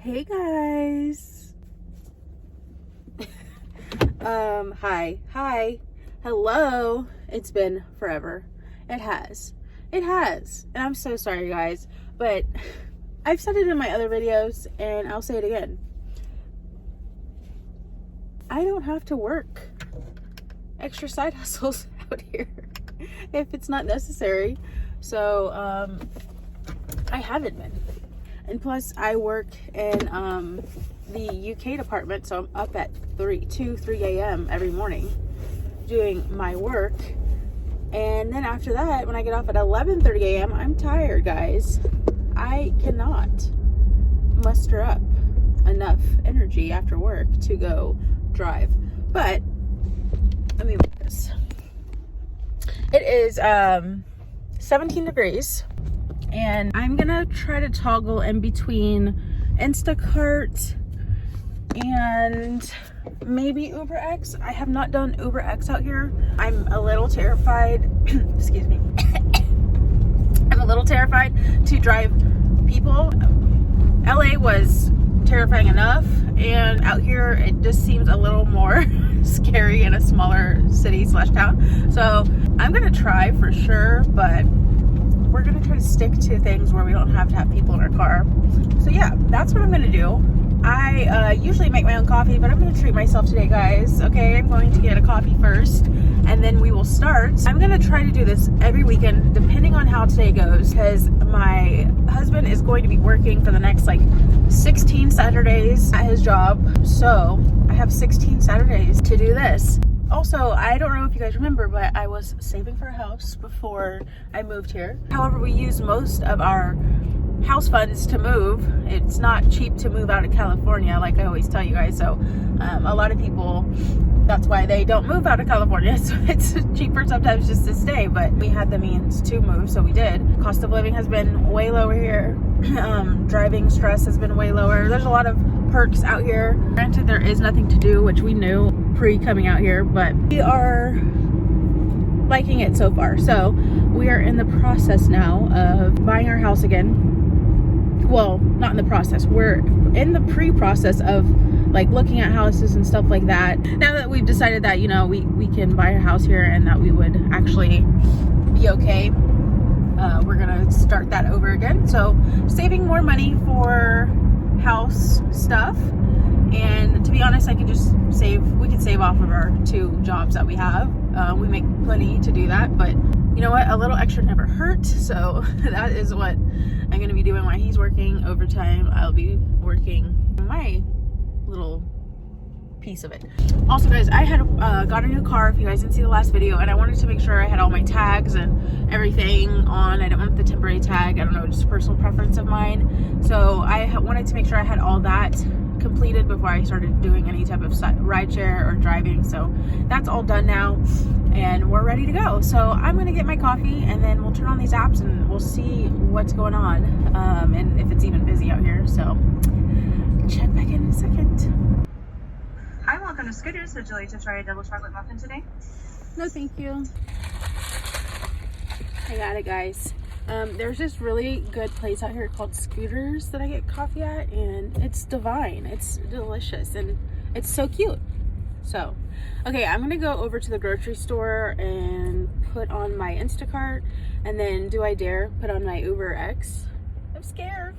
Hey guys. Hi, hello. It's been forever. It has, and I'm so sorry guys, but I've said it in my other videos and I'll say it again. I don't have to work extra side hustles out here if it's not necessary. So I haven't been. And plus I work in the UK department, so I'm up at 3 a.m. every morning doing my work. And then after that, when I get off at 11:30 a.m., I'm tired, guys. I cannot muster up enough energy after work to go drive. But let me look at this. It is 17 degrees. And I'm gonna try to toggle in between Instacart and maybe UberX. I have not done UberX out here. I'm a little terrified. Excuse me. I'm a little terrified to drive people. LA was terrifying enough, and out here it just seems a little more scary in a smaller city / town. So I'm gonna try for sure, but we're gonna try to stick to things where we don't have to have people in our car. So yeah, that's what I'm gonna do. I usually make my own coffee, but I'm gonna treat myself today, guys. Okay, I'm going to get a coffee first, and then we will start. I'm gonna try to do this every weekend, depending on how today goes, because my husband is going to be working for the next 16 Saturdays at his job. So I have 16 Saturdays to do this. Also, I don't know if you guys remember, but I was saving for a house before I moved here. However, we use most of our house funds to move. It's not cheap to move out of California, like I always tell you guys. So a lot of people, that's why they don't move out of California. So it's cheaper sometimes just to stay, but we had the means to move, so we did. Cost of living has been way lower here. Driving stress has been way lower. There's a lot of perks out here. Granted, there is nothing to do, which we knew pre-coming out here, but we are liking it so far. So we are in the process now of buying our house again. Well, not in the process, we're in the pre-process of looking at houses and stuff like that. Now that we've decided that, you know, we can buy a house here and that we would actually be okay, we're gonna start that over again. So saving more money for house stuff. And to be honest, we could save off of our 2 jobs that we have. We make plenty to do that, but you know what? A little extra never hurt. So that is what I'm going to be doing while he's working overtime. I'll be working my little piece of it. Also, guys, I had got a new car, if you guys didn't see the last video, and I wanted to make sure I had all my tags and everything on. I didn't want the temporary tag. I don't know, just a personal preference of mine. So I wanted to make sure I had all that completed before I started doing any type of rideshare or driving. So that's all done now and we're ready to go. So I'm gonna get my coffee and then we'll turn on these apps and we'll see what's going on, and if it's even busy out here. So check back in a second. Hi, welcome to Scooters. Would you like to try a double chocolate muffin today? No, thank you. I got it, guys. There's this really good place out here called Scooters that I get coffee at, and it's divine. It's delicious and it's so cute. So, okay, I'm gonna go over to the grocery store and put on my Instacart, and then do I dare put on my UberX? I'm scared.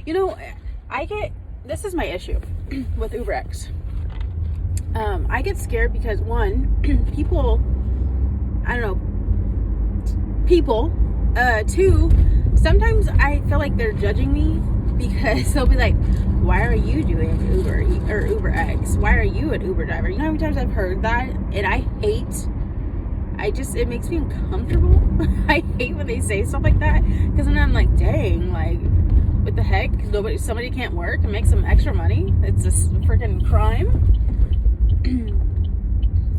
You know, this is my issue with UberX. I get scared because people, two, sometimes I feel like they're judging me because they'll be like, why are you doing Uber or UberX? Why are you an Uber driver? You know how many times I've heard that? And it makes me uncomfortable. I hate when they say stuff like that, because then I'm like, dang, what the heck? Somebody can't work and make some extra money? It's a freaking crime.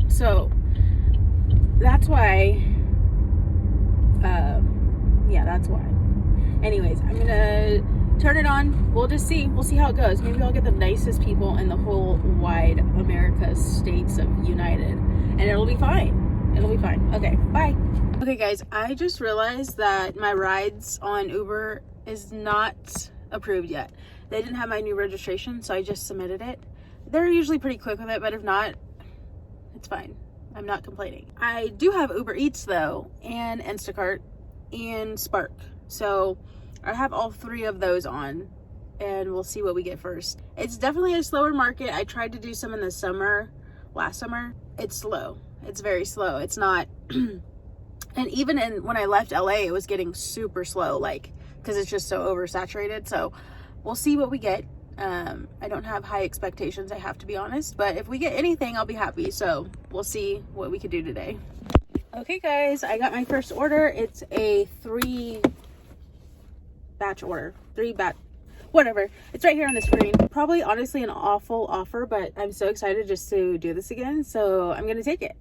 So that's why, that's why. Anyways, I'm gonna turn it on. We'll just see. We'll see how it goes. Maybe I'll get the nicest people in the whole wide America states of United, and it'll be fine. It'll be fine. Okay, bye. Okay, guys, I just realized that my rides on Uber is not approved yet. They didn't have my new registration, so I just submitted it. They're usually pretty quick with it, but if not, it's fine. I'm not complaining. I do have Uber Eats though, and Instacart, and Spark. So I have all 3 of those on, and we'll see what we get first. It's definitely a slower market. I tried to do some in the summer, last summer. It's slow. It's very slow. It's not, and even when I left LA, it was getting super slow, like, because it's just so oversaturated. So we'll see what we get. I don't have high expectations, I have to be honest, but if we get anything, I'll be happy. So we'll see what we could do today. Okay guys, I got my first order. It's a 3 batch order, whatever. It's right here on the screen. Probably honestly an awful offer, but I'm so excited just to do this again. So I'm going to take it.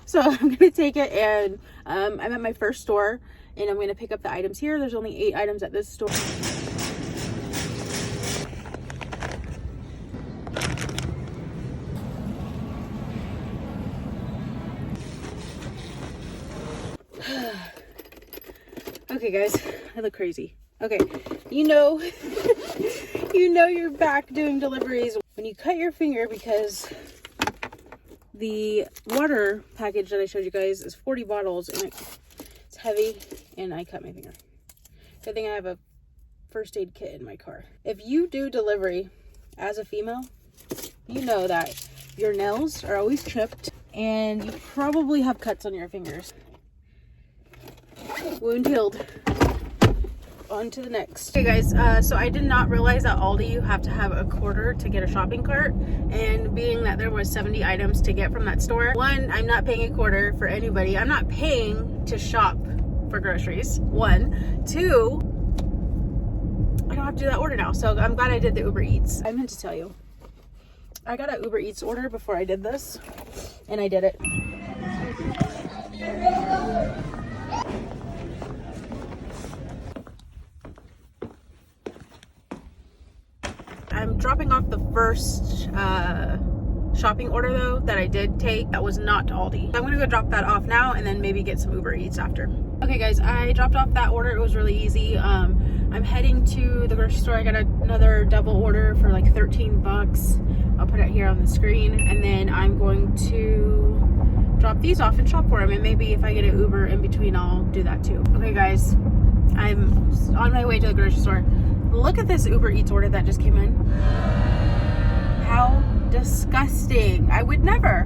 So I'm going to take it, and I'm at my first store, and I'm going to pick up the items here. There's only 8 items at this store. Okay guys, I look crazy. Okay, you know you're back doing deliveries when you cut your finger, because the water package that I showed you guys is 40 bottles and it's heavy, and I cut my finger. Good thing I have a first aid kit in my car. If you do delivery as a female, you know that your nails are always chipped and you probably have cuts on your fingers. Wound healed. On to the next. Okay guys, so I did not realize that Aldi you have to have a quarter to get a shopping cart, and being that there was 70 items to get from that store, 1, I'm not paying a quarter for anybody. I'm not paying to shop for groceries. 1, 2, I don't have to do that order now, so I'm glad I did the Uber Eats. I meant to tell you, I got an Uber Eats order before I did this, and I did it. I'm dropping off the first shopping order though that I did take that was not to Aldi. I'm gonna go drop that off now and then maybe get some Uber Eats after. Okay guys, I dropped off that order. It was really easy. I'm heading to the grocery store. I got another double order for like 13 bucks. I'll put it here on the screen, and then I'm going to drop these off and shop for them, and maybe if I get an Uber in between, I'll do that too. Okay guys, I'm on my way to the grocery store. Look at this Uber Eats order that just came in. How disgusting. I would never.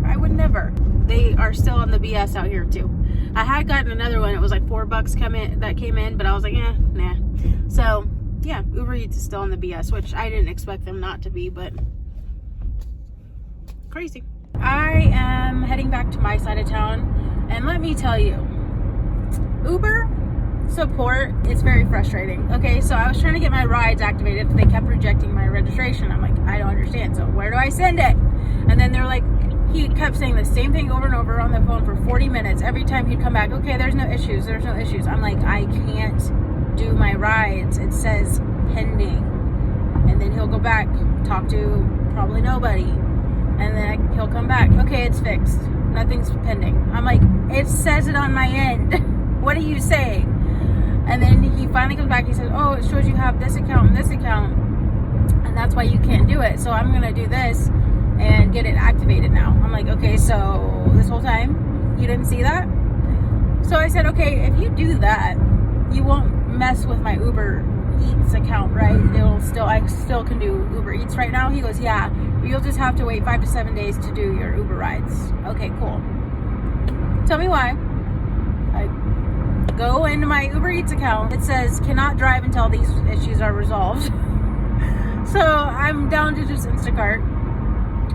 They are still on the BS out here too. I had gotten another one. It was like $4 that came in, but I was like, nah. So yeah, Uber Eats is still on the BS, which I didn't expect them not to be, but crazy. I am heading back to my side of town, and let me tell you, Uber support is very frustrating. Okay, so I was trying to get my rides activated, but they kept rejecting my registration. I'm like, I don't understand, so where do I send it? And then they're like, he kept saying the same thing over and over on the phone for 40 minutes. Every time he'd come back, okay, there's no issues. I'm like, I can't do my rides. It says pending. And then he'll go back, talk to probably nobody. And then he'll come back, okay, it's fixed. Nothing's pending. I'm like, it says it on my end. What are you saying? And then he finally comes back. He says, oh, it shows you have this account and this account, and that's why you can't do it. So I'm going to do this and get it activated now. I'm like, okay, so this whole time you didn't see that? So I said, okay, if you do that, you won't mess with my Uber Eats account, right? I still can do Uber Eats right now. He goes, yeah, you'll just have to wait 5 to 7 days to do your Uber rides. Okay, cool. Tell me why. I go into my Uber Eats account. It says cannot drive until these issues are resolved. So I'm down to just Instacart.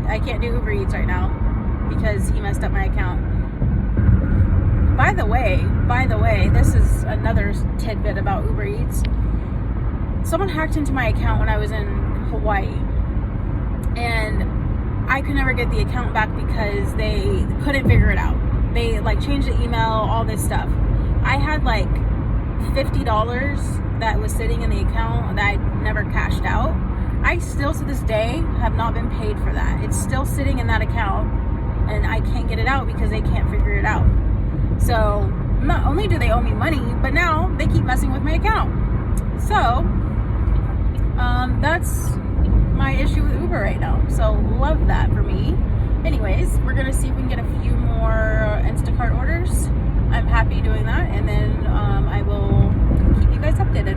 I can't do Uber Eats right now because he messed up my account. By the way, this is another tidbit about Uber Eats. Someone hacked into my account when I was in Hawaii, and I could never get the account back because they couldn't figure it out. They like changed the email, all this stuff. I had like $50 that was sitting in the account that I never cashed out. I still to this day have not been paid for that. It's still sitting in that account, and I can't get it out because they can't figure it out. So not only do they owe me money, but now they keep messing with my account. So that's my issue with Uber right now. So love that for me. Anyways, we're gonna see if we can get a few more Instacart orders. I'm happy doing that, and then I will keep you guys updated.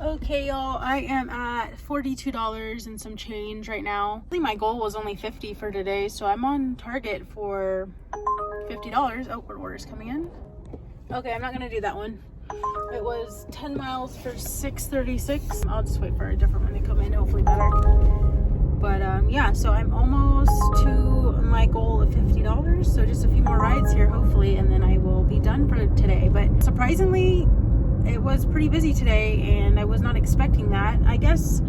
Okay, y'all, I am at $42 and some change right now. I think my goal was only $50 for today, so I'm on target for $50. Oh, what order's coming in? Okay, I'm not gonna do that one. It was 10 miles for $6.36. I'll just wait for a different one to come in, hopefully better. But yeah, so I'm almost to my goal of $50. So just a few more rides here, hopefully, and then I will be done for today. But surprisingly, it was pretty busy today, and I was not expecting that. I guess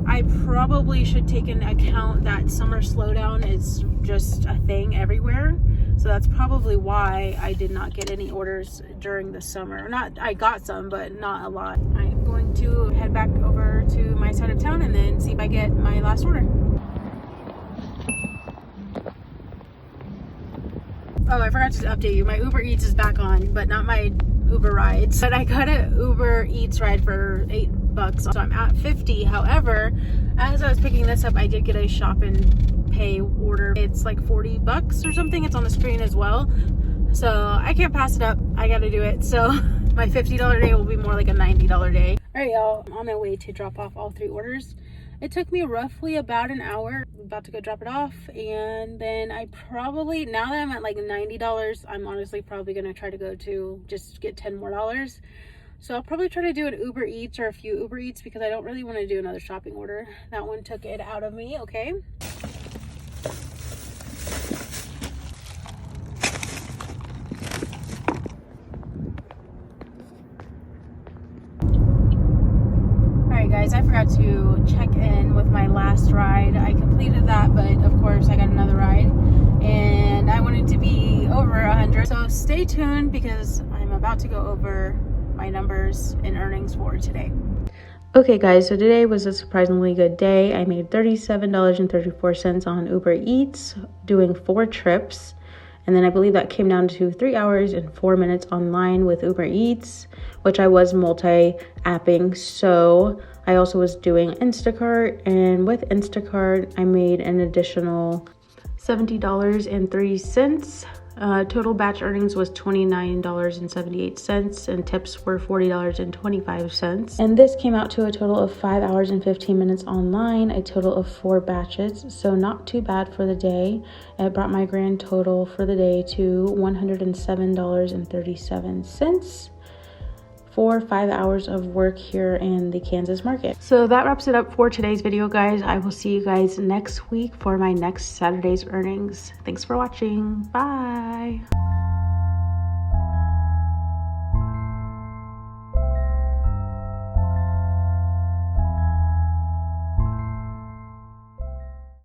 I probably should take into account that summer slowdown is just a thing everywhere. So that's probably why I did not get any orders during the summer. Not, I got some, but not a lot. I'm going to head back over to my side of town and then see if I get my last order. Oh, I forgot to update you. My Uber Eats is back on, but not my Uber rides. But I got an Uber Eats ride for $8, so I'm at 50. However, as I was picking this up, I did get a shop and pay order. It's like $40 or something. It's on the screen as well. So I can't pass it up. I gotta do it. So my $50 day will be more like a $90 day. All right, y'all. I'm on my way to drop off all 3 orders. It took me roughly about an hour. I'm about to go drop it off, and then I probably, now that I'm at like $90, I'm honestly probably gonna try to go to just get $10 more. So I'll probably try to do an Uber Eats or a few Uber Eats because I don't really want to do another shopping order. That one took it out of me. Okay. Guys, I forgot to check in with my last ride. I completed that, but of course I got another ride, and I wanted to be over 100. So stay tuned because I'm about to go over my numbers and earnings for today. Okay guys, so today was a surprisingly good day. I made $37.34 on Uber Eats doing 4 trips. And then I believe that came down to 3 hours and 4 minutes online with Uber Eats, which I was multi-apping. So I also was doing Instacart, and with Instacart, I made an additional $70.03. Total batch earnings was $29.78, and tips were $40.25. And this came out to a total of 5 hours and 15 minutes online, a total of 4 batches. So not too bad for the day. It brought my grand total for the day to $107.37 for 5 hours of work here in the Kansas market. So that wraps it up for today's video, guys. I will see you guys next week for my next Saturday's earnings. Thanks for watching. Bye.